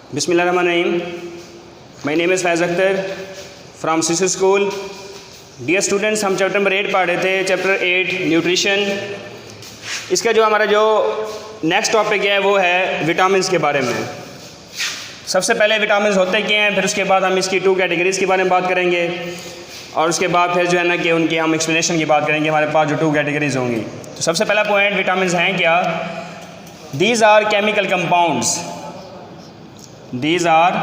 Bismillahirrahmanirrahim. My name is Faiz Akhtar from Sisu school. Dear students, हम chapter number 8 पढ़ रहे थे, चैप्टर 8 न्यूट्रिशन. इसका जो हमारा जो नेक्स्ट टॉपिक है वो है विटामिन्स के बारे में. सबसे पहले विटामिन्स होते क्या हैं, फिर उसके बाद हम इसकी 2 कैटेगरीज़ के बारे में बात करेंगे और उसके बाद फिर जो है ना कि उनकी हम एक्सप्लेनेशन की बात करेंगे. हमारे पास जो 2 कैटेगरीज़ होंगी. तो सबसे पहला पॉइंट, विटामिन्स हैं क्या? These are chemical compounds. These are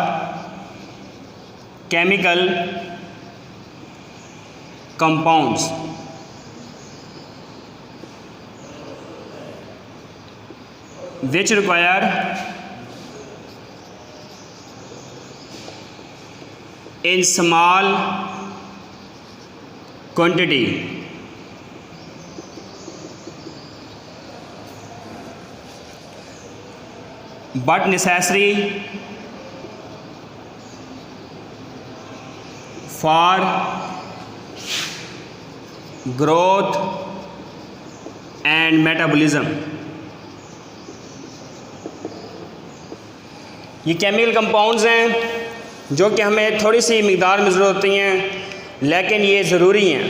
chemical compounds which require in small quantity but necessary for growth and metabolism. ये केमिकल कंपाउंड्स हैं जो कि हमें थोड़ी सी मिकदार में ज़रूरत होती हैं, लेकिन ये ज़रूरी हैं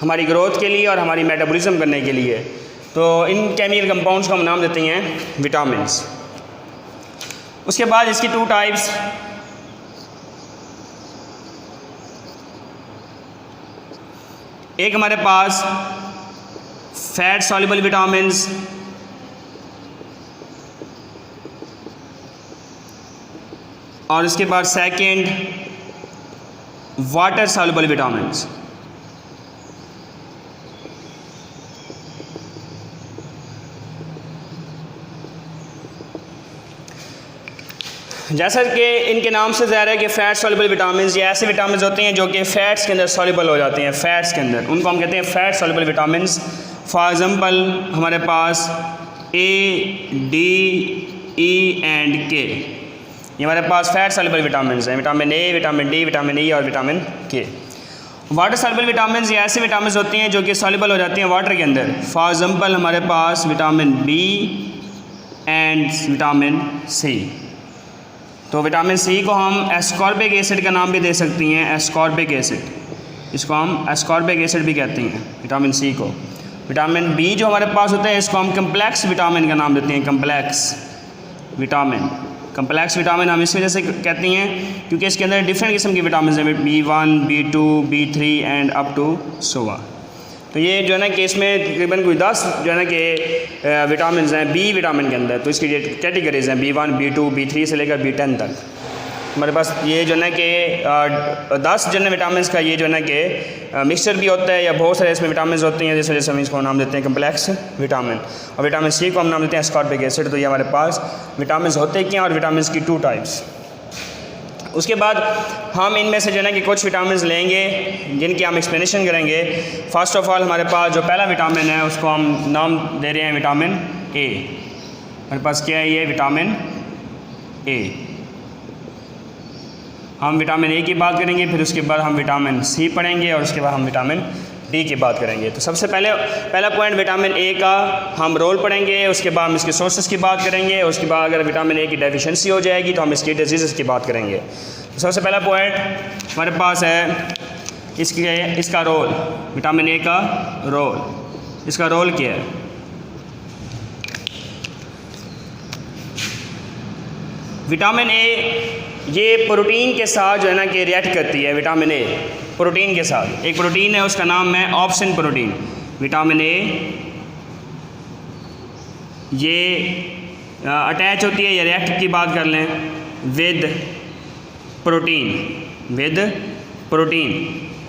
हमारी ग्रोथ के लिए और हमारी मेटाबॉलिज्म करने के लिए. तो इन केमिकल कंपाउंड्स को हम नाम देते हैं विटामिन्स. उसके बाद इसकी 2 टाइप्स. एक हमारे पास फैट सॉल्युबल विटामिन्स और इसके बाद सेकंड वाटर सॉल्युबल विटामिन्स. जैसा कि इनके नाम से ज़ाहिर है कि फ़ैट सॉल्युबल विटामिन्स, ये ऐसे विटामिन्स होते हैं जो कि फ़ैट्स के अंदर सॉल्युबल हो जाते हैं. फ़ैट्स के अंदर उनको हम कहते हैं fat soluble vitamins. For example हमारे पास A, D, E and K, ये हमारे पास फ़ैट सॉल्युबल विटामिन्स हैं. Vitamin A, vitamin D, vitamin E और vitamin K. Water soluble vitamins, ये ऐसे विटामिन्स होती हैं जो कि सॉल्युबल हो जाती हैं वाटर के अंदर. फॉर एग्ज़ाम्पल हमारे पास vitamin B and vitamin C. तो विटामिन सी को हम एस्कॉर्बिक एसिड का नाम भी दे सकती हैं. एस्कॉर्बिक एसिड, इसको हम एस्कॉर्बिक एसिड भी कहते हैं विटामिन सी को. विटामिन बी जो हमारे पास होता है इसको हम कम्प्लेक्स विटामिन का नाम देते हैं. Complex vitamin. कम्प्लेक्स विटामिन हम इस वजह से कहती हैं क्योंकि इसके अंदर डिफरेंट किस्म के विटामिन हैं, B1, B2, B3 and up to so on. तो ये जो है ना कि इसमें तकरीबन कोई 10 जो है ना कि विटामिन हैं बी विटामिन के अंदर. तो इसकी कैटेगरीज़ हैं B1, B2, B3 से लेकर B10 तक. हमारे पास ये जो है ना कि 10 जो है विटामिन का ये जो है ना कि मिक्सचर भी होता है या बहुत सारे इसमें विटामिन होते हैं, जिस वजह से हम इसको नाम देते हैं कम्प्लेक्स विटामिन. और विटामिन सी को हम नाम देते हैं एस्कॉर्बिक एसिड. तो ये हमारे पास विटामिन होते क्या और विटामिन की 2 टाइप्स. उसके बाद हम इनमें से जो है ना कि कुछ विटामिन लेंगे जिनकी हम एक्सप्लेनेशन करेंगे. फ़र्स्ट ऑफ़ ऑल हमारे पास जो पहला विटामिन है उसको हम नाम दे रहे हैं विटामिन ए. हमारे पास क्या है, ये विटामिन ए. हम विटामिन ए की बात करेंगे, फिर उसके बाद हम विटामिन सी पढ़ेंगे और उसके बाद हम विटामिन डी की बात करेंगे. तो सबसे पहला पॉइंट विटामिन ए का हम रोल पढ़ेंगे. उसके बाद हम इसके सोर्सेस की बात करेंगे. उसके बाद अगर विटामिन ए की डेफिशिएंसी हो जाएगी तो हम इसकी डिजीज़ की बात करेंगे. तो सबसे पहला पॉइंट हमारे पास है इसका रोल. विटामिन ए का रोल, इसका रोल क्या है? विटामिन ए ये प्रोटीन के साथ जो है ना कि रिएक्ट करती है. विटामिन ए प्रोटीन के साथ, एक प्रोटीन है उसका नाम है ऑप्सिन प्रोटीन. विटामिन ए ये अटैच होती है या रिएक्ट की बात कर लें विद प्रोटीन.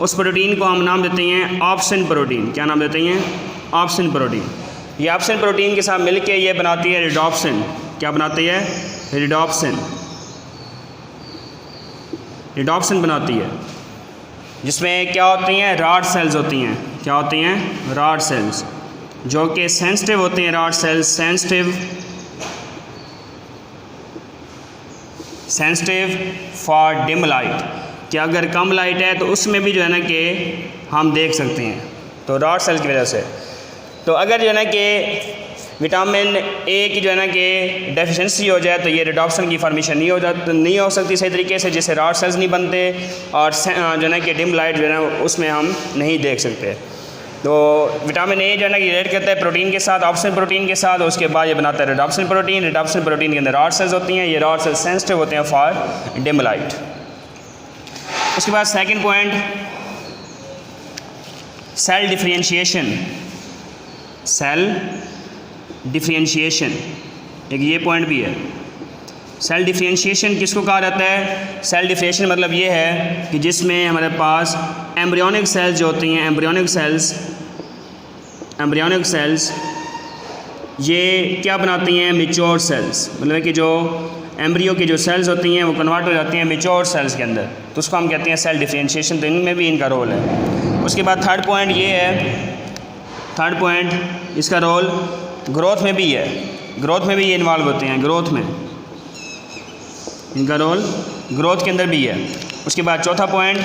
उस प्रोटीन को हम नाम देते हैं ऑप्सिन प्रोटीन. क्या नाम देते हैं? Obscene protein. ये ऑप्सिन प्रोटीन के साथ मिलके ये बनाती है रिडोप्सिन. क्या बनाती है? रिडोप्सिन बनाती है, जिसमें क्या होती हैं? रॉड सेल्स होती हैं. क्या होती हैं? रॉड सेल्स, जो कि सेंसिटिव होती हैं. Rod sales sensitive for dim light, कि अगर कम लाइट है तो उसमें भी जो है ना कि हम देख सकते हैं. तो रॉड सेल की वजह से. तो अगर जो है ना कि विटामिन ए की जो है ना कि डेफिशिएंसी हो जाए तो ये रिडॉप्सन की फॉर्मेशन नहीं हो सकती सही तरीके से, जिससे रॉड सेल्स नहीं बनते और जो है ना कि डिम लाइट जो है ना उसमें हम नहीं देख सकते। तो विटामिन ए जो है ना कि रिलेट करता है प्रोटीन के साथ, ऑप्सन प्रोटीन के साथ, उसके बाद ये बनाता है रिडॉप्सन प्रोटीन। रिडॉप्सन प्रोटीन के अंदर रॉड सेल्स होती हैं, ये रॉड सेल्स सेंसिटिव होते हैं फॉर डिम लाइट। उसके बाद second point, cell differentiation. Cell differentiation एक ये पॉइंट भी है। सेल डिफरेंशिएशन किसको कहा जाता है? सेल डिफरेंशिएशन मतलब ये है कि जिसमें हमारे पास एम्ब्रियोनिक सेल्स जो होती हैं, एम्ब्रियोनिक सेल्स ये क्या बनाती हैं? मैच्योर सेल्स, मतलब कि जो एम्ब्रियो की जो सेल्स होती हैं वो कन्वर्ट हो जाती हैं मैच्योर सेल्स के अंदर, तो उसको हम कहते हैं सेल डिफरेंशिएशन। तो इनमें भी इनका रोल है। उसके बाद थर्ड पॉइंट ये है, थर्ड पॉइंट इसका रोल ग्रोथ में भी है, ग्रोथ में भी ये इन्वॉल्व होते हैं, ग्रोथ में इनका रोल ग्रोथ के अंदर भी है। उसके बाद चौथा पॉइंट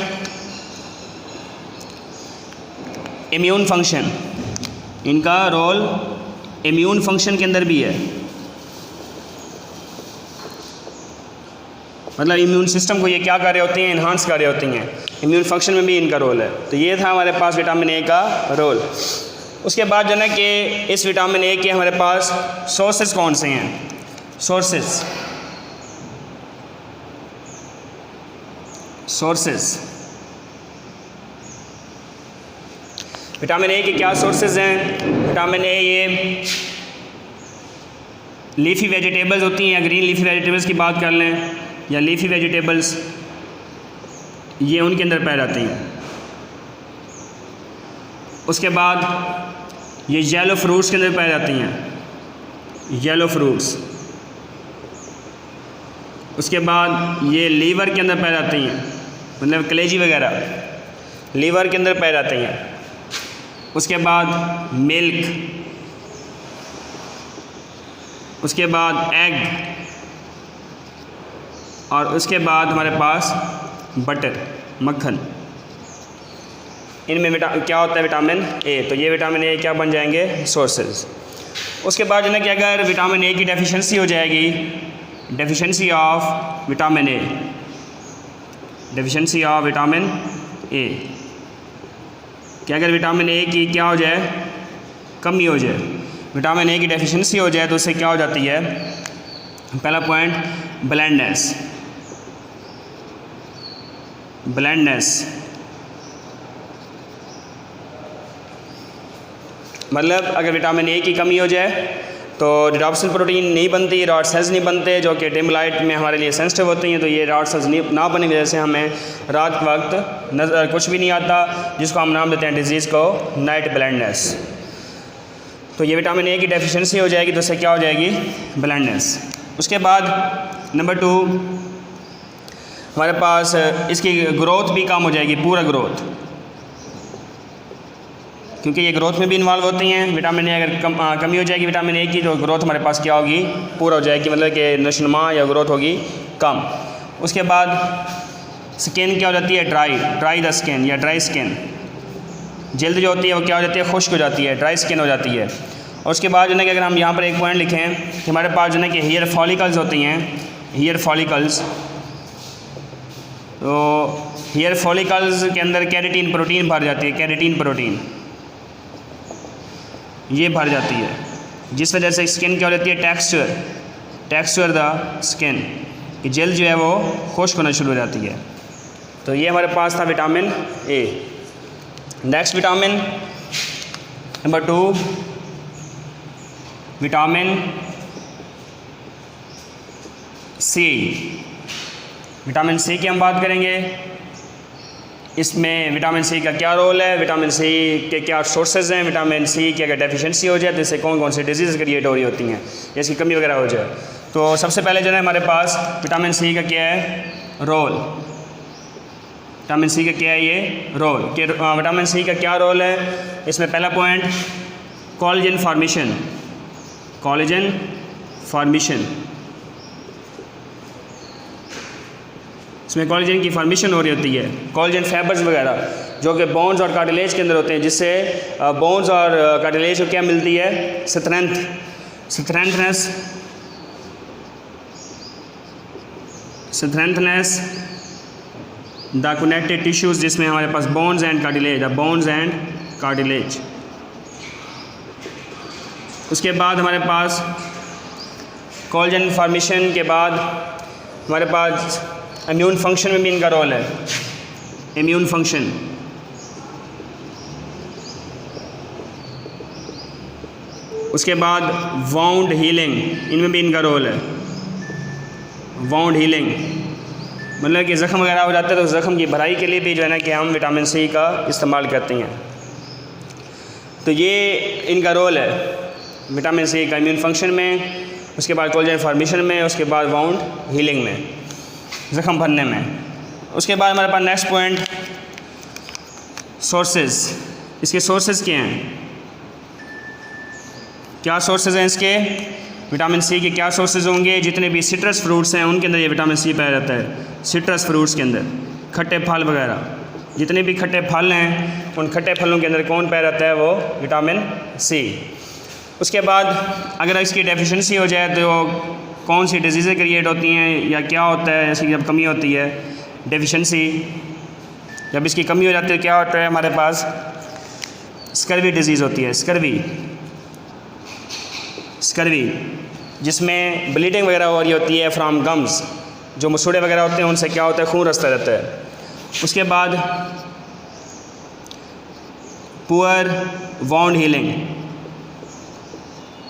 इम्यून फंक्शन, इनका रोल इम्यून फंक्शन के अंदर भी है, मतलब इम्यून सिस्टम को ये क्या कर रहे होते हैं? इन्हांस कर रहे होती हैं, इम्यून फंक्शन में भी इनका रोल है। तो ये था हमारे पास विटामिन ए का रोल। उसके बाद जो है कि इस विटामिन ए के हमारे पास सोर्सेज कौन से हैं? सोर्सेज विटामिन ए के क्या सोर्सेज हैं? विटामिन ए ये लीफी वेजिटेबल्स होती हैं, या ग्रीन लीफी वेजिटेबल्स की बात कर लें, या लीफी वेजिटेबल्स ये उनके अंदर पाई जाती हैं। उसके बाद ये येलो फ्रूट्स के अंदर पाई जाती हैं, येलो फ्रूट्स। उसके बाद ये लीवर के अंदर पाई जाती हैं, मतलब कलेजी वगैरह लीवर के अंदर पाई जाती हैं। उसके बाद मिल्क, उसके बाद एग, और उसके बाद हमारे पास बटर, मक्खन। इनमें क्या होता है? Vitamin A. तो ये विटामिन ए क्या बन जाएंगे? सोर्सेज। उसके बाद जो है कि अगर विटामिन ए की डेफिशिएंसी हो जाएगी, deficiency of vitamin A, deficiency of vitamin A, कि अगर विटामिन ए की क्या हो जाए? कमी हो जाए, विटामिन ए की डेफिशिएंसी हो जाए तो उससे क्या हो जाती है? पहला पॉइंट ब्लाइंडनेस, मतलब अगर विटामिन ए की कमी हो जाए तो रिडॉप्सन प्रोटीन नहीं बनती, रॉड सेल्स नहीं बनते जो कि डिम लाइट में हमारे लिए सेंसिटिव होती हैं। तो ये रॉड सेल्स ना बनने की वजह से हमें रात के वक्त नज़र कुछ भी नहीं आता, जिसको हम नाम देते हैं डिजीज़ को नाइट ब्लाइंडनेस। तो ये विटामिन ए की डेफिशिएंसी हो जाएगी तो उससे क्या हो जाएगी? ब्लाइंडनेस। उसके बाद नंबर 2 हमारे पास इसकी ग्रोथ भी कम हो जाएगी, पूरा ग्रोथ, क्योंकि ये ग्रोथ में भी इन्वॉल्व होती हैं। विटामिन ए अगर कमी हो जाएगी विटामिन ए की तो ग्रोथ हमारे पास क्या होगी? पूरा हो जाएगी, मतलब कि नशोनुमा या ग्रोथ होगी कम। उसके बाद स्किन क्या हो जाती है? ड्राई द स्किन या ड्राई स्किन, जल्द जो होती है वो क्या हो जाती है? खुश्क हो जाती है, ड्राई स्किन हो जाती है। और उसके बाद जो है कि अगर हम यहाँ पर एक पॉइंट लिखें कि हमारे पास जो है कि हेयर फॉलिकल्स होती हैं, हेयर फॉलिकल्स, तो हेयर फॉलिकल्स के अंदर केराटिन प्रोटीन भर जाती है, केराटिन प्रोटीन ये भर जाती है, जिस वजह से स्किन क्या हो जाती है? टेक्सचर द स्किन, कि जल्द जो है वो खुश्क होना शुरू हो जाती है। तो ये हमारे पास था vitamin A. Next vitamin number 2 vitamin C. Vitamin C की हम बात करेंगे। इसमें विटामिन सी का क्या रोल है, विटामिन सी के क्या सोर्सेज हैं, विटामिन सी की अगर डेफिशिएंसी हो जाए तो इससे कौन कौन सी डिजीज़ क्रिएट हो रही होती हैं, इसकी कमी वगैरह हो जाए। तो सबसे पहले जो है हमारे पास विटामिन सी का क्या है? रोल। विटामिन सी का क्या है? ये रोल कि विटामिन सी का क्या रोल है? इसमें पहला point collagen formation, collagen formation, इसमें कोलेजन की फॉर्मेशन हो रही होती है, कोलेजन फाइबर्स वगैरह जो कि बोन्स और कार्टिलेज के अंदर होते हैं, जिससे बोन्स और कार्टिलेज को क्या मिलती है? Strength. Strengthness the connected tissues, जिसमें हमारे पास bones and cartilage, the bones and cartilage. उसके बाद हमारे पास कोलेजन फॉर्मेशन के बाद हमारे पास इम्यून फंक्शन में भी इनका रोल है, इम्यून फंक्शन। उसके बाद वाउंड हीलिंग, इनमें भी इनका रोल है, वाउंड हीलिंग मतलब कि ज़ख़म वगैरह हो जाता है तो ज़ख़म की भराई के लिए भी जो है ना कि हम विटामिन सी का इस्तेमाल करते हैं। तो ये इनका रोल है विटामिन सी का इम्यून फंक्शन में, उसके बाद कोलेजन फॉर्मेशन में, उसके बाद वाउंड हीलिंग में, ज़ख़म भरने में। उसके बाद हमारे पास नेक्स्ट पॉइंट सोर्सेज। इसके सोर्सेज क्या हैं, क्या सोर्सेज हैं इसके? विटामिन सी के क्या सोर्सेज होंगे? जितने भी सिट्रस फ्रूट्स हैं उनके अंदर ये विटामिन सी पाया जाता है। सिट्रस फ्रूट्स के अंदर खट्टे फल वगैरह, जितने भी खट्टे फल हैं उन खट्टे फलों के अंदर कौन पाया जाता है? वो विटामिन सी। उसके बाद अगर इसकी डेफिशिएंसी हो जाए तो कौन सी डिजीज़ें क्रिएट होती हैं या क्या होता है? इसकी जब कमी होती है, डेफिशिएंसी, जब इसकी कमी हो जाती है क्या होता है? हमारे पास स्कर्वी डिजीज़ होती है, स्कर्वी जिसमें ब्लीडिंग वगैरह हो रही होती है फ्राम गम्स, जो मसूड़े वगैरह होते हैं उनसे क्या होता है? खून रसता रहता है। उसके बाद पुअर वाउंड हीलिंग,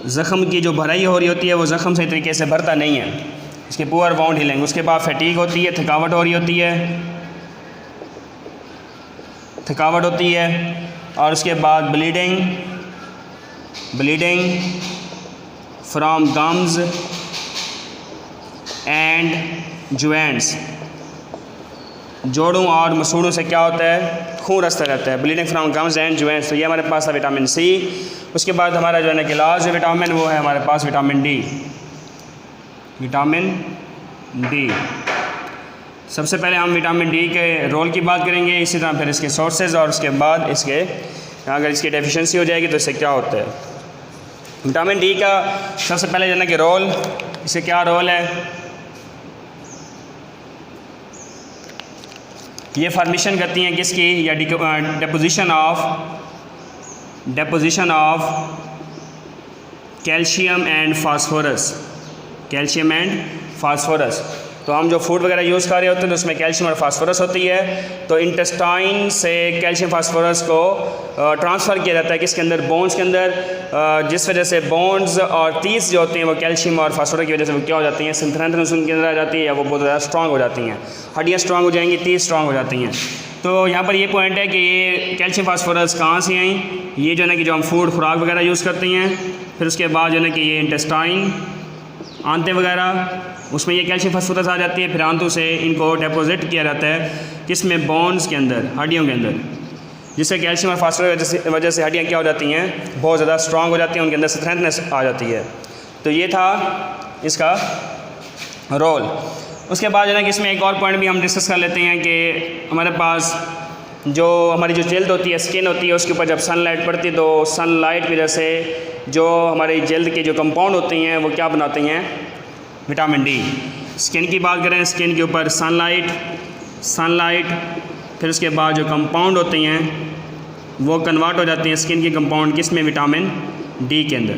ज़ख़म की जो भराई हो रही होती है वो ज़ख़म सही तरीके से भरता नहीं है, इसकी पुअर वाउंड हीलिंग। उसके बाद फैटीग होती है, थकावट हो रही होती है, और उसके बाद bleeding from gums and joints, जोड़ों और मसूड़ों से क्या होता है? खून रसता रहता है, bleeding from gums and joints. तो ये हमारे पास है विटामिन सी। उसके बाद हमारा जो है ना कि लास्ट विटामिन वो है हमारे पास विटामिन डी। सबसे पहले हम विटामिन डी के रोल की बात करेंगे, इसी तरह फिर इसके सोर्सेज, और उसके बाद इसके अगर इसकी डेफिशिएंसी हो जाएगी तो इससे क्या होता है। विटामिन डी का सबसे पहले जो है ना कि रोल, इससे क्या रोल है? ये फॉर्मेशन करती हैं किसकी? या deposition of calcium and phosphorus. तो हम जो फूड वगैरह यूज़ कर रहे होते हैं तो उसमें कैल्शियम और फास्फोरस होती है, तो इंटेस्टाइन से कैल्शियम फास्फोरस को ट्रांसफ़र किया जाता है किसके अंदर? बोन्स के अंदर, जिस वजह से बोन्स और टीथ जो होते हैं वो कैल्शियम और फास्फोरस की वजह से वो क्या हो जाती हैं? स्ट्रेंथनेस उनके अंदर आ जाती है, या वो बहुत ज़्यादा स्ट्रॉन्ग हो जाती हैं, हड्डियाँ स्ट्रॉन्ग हो जाएंगी, टीथ स्ट्रॉन्ग हो जाती हैं। तो यहाँ पर ये पॉइंट है कि ये कैल्शियम फास्फोरस कहाँ से आई? ये जो है ना कि जो हम फूड खुराक वगैरह यूज़ करते हैं, फिर उसके बाद जो है ना कि ये इंटेस्टाइन, आंतें वगैरह, उसमें ये कैल्शियम फास्फोरस आ जाती है, फिर आंतों से इनको डिपॉजिट किया जाता है किसमें? बोन्स के अंदर, हड्डियों के अंदर, जिससे कैल्शियम और फास्फोरस की वजह से हड्डियाँ क्या हो जाती हैं? बहुत ज़्यादा स्ट्रॉन्ग हो जाती हैं, उनके अंदर स्ट्रेंथनेस आ जाती है। तो ये था इसका रोल। उसके बाद जो है ना कि इसमें एक और पॉइंट भी हम डिस्कस कर लेते हैं कि हमारे पास जो हमारी जो जल्द होती है, स्किन होती है, उसके ऊपर जब सनलाइट पड़ती है तो सनलाइट की वजह से जो हमारी जल्द के जो कंपाउंड होते हैं वो क्या बनाते हैं? Vitamin D. स्किन की बात करें, स्किन के ऊपर सनलाइट, फिर उसके बाद जो कंपाउंड होते हैं वो कन्वर्ट हो जाते हैं स्किन के कंपाउंड किस में? विटामिन डी के अंदर,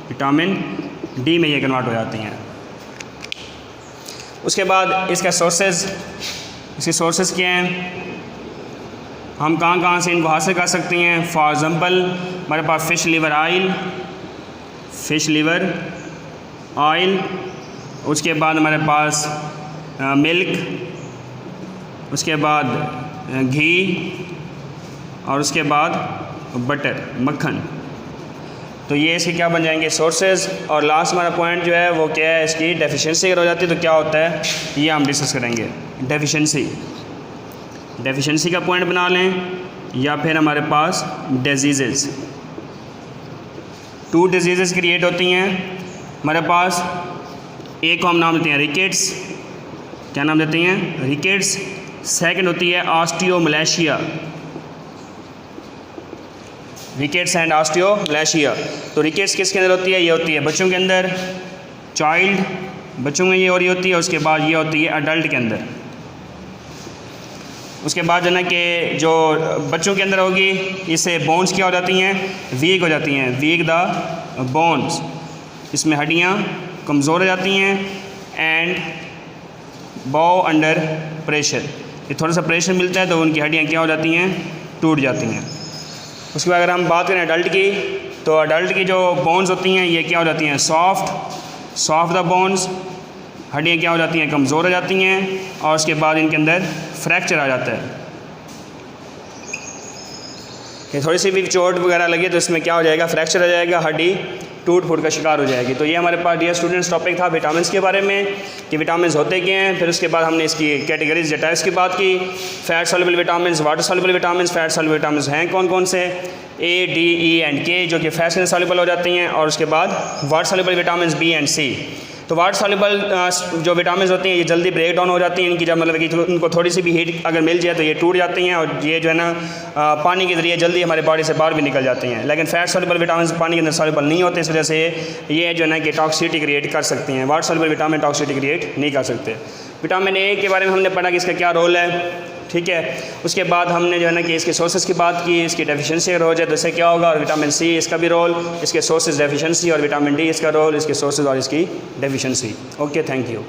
विटामिन डी में ये कन्वर्ट हो जाते हैं। उसके बाद इसके सोर्सेज क्या हैं? हम कहाँ से इनको हासिल कर सकते हैं? फॉर एग्ज़ाम्पल हमारे पास फ़िश लीवर ऑयल, उसके बाद हमारे पास मिल्क, उसके बाद घी, और उसके बाद बटर, मक्खन। तो ये इसके क्या बन जाएंगे? सोर्सेज। और लास्ट हमारा पॉइंट जो है वो क्या है? इसकी डेफिशिएंसी अगर हो जाती है तो क्या होता है, ये हम डिस्कस करेंगे। डेफिशिएंसी का पॉइंट बना लें, या फिर हमारे पास डिजीज़, 2 डिजीज़ क्रिएट होती हैं हमारे पास। एक को हम नाम देते हैं रिकेट्स, क्या नाम देते हैं? रिकेट्स। सेकंड होती है ऑस्टियोमलेशिया, रिकेट्स एंड ऑस्टियोमैलेशिया। तो रिकेट्स किसके अंदर होती है? ये होती है बच्चों के अंदर, चाइल्ड बच्चों में ये और ये होती है। उसके बाद ये होती है अडल्ट के अंदर। उसके बाद जो है ना कि जो बच्चों के अंदर होगी, इससे बोन्स क्या हो जाती हैं? वीक हो जाती हैं, वीक द बोन्स, इसमें हड्डियाँ कमज़ोर हो जाती हैं। एंड बो अंडर प्रेशर, ये थोड़ा सा प्रेशर मिलता है तो उनकी हड्डियाँ क्या हो जाती हैं? टूट जाती हैं। उसके बाद अगर हम बात करें अडल्ट की, तो अडल्ट की जो बोन्स होती हैं ये क्या हो जाती हैं? सॉफ्ट द बोन्स, हड्डियाँ क्या हो जाती हैं? कमज़ोर हो जाती हैं। और उसके बाद इनके अंदर फ्रैक्चर आ जाता है कि थोड़ी सी भी चोट वगैरह लगे तो इसमें क्या हो जाएगा? फ्रैक्चर आ जाएगा, हड्डी टूट फूट का शिकार हो जाएगी। तो ये हमारे पास डियर स्टूडेंट्स टॉपिक था विटामिन के बारे में कि विटामिन होते क्या हैं। फिर उसके बाद हमने इसकी कैटेगरीज या टाइप्स की बात की। Fat soluble vitamin, water soluble vitamin. Fat soluble vitamin हैं कौन कौन से? ए, डी, ई एंड के, जो कि फैट के अंदर सॉल्युबल हो जाती हैं। और उसके बाद water soluble vitamin B and C. तो वाटर सॉल्युबल जो विटामिन होती हैं ये जल्दी ब्रेक डाउन हो जाती हैं, इनकी जब मतलब कि उनको थोड़ी सी भी हीट अगर मिल जाए तो ये टूट जाती हैं और ये जो है ना पानी के ज़रिए जल्दी हमारे बॉडी से बाहर भी निकल जाती हैं। लेकिन फैट सॉल्युबल विटामिन पानी के अंदर सॉल्युबल नहीं होते, इस वजह से ये जो है ना कि टॉक्सिसिटी क्रिएट कर सकती हैं। Water soluble vitamin toxicity create नहीं कर सकते। विटामिन ए के बारे में हमने पढ़ा कि इसका क्या रोल है, ठीक है। उसके बाद हमने जो है ना कि इसके सोर्सेज की बात की, इसकी डेफिशिएंसी अगर हो जाए तो इससे क्या होगा, और विटामिन सी इसका भी रोल, इसके सोर्सेज डेफिशिएंसी, और विटामिन डी इसका रोल, इसके सोर्सेज और इसकी डेफिशिएंसी। Okay, thank you.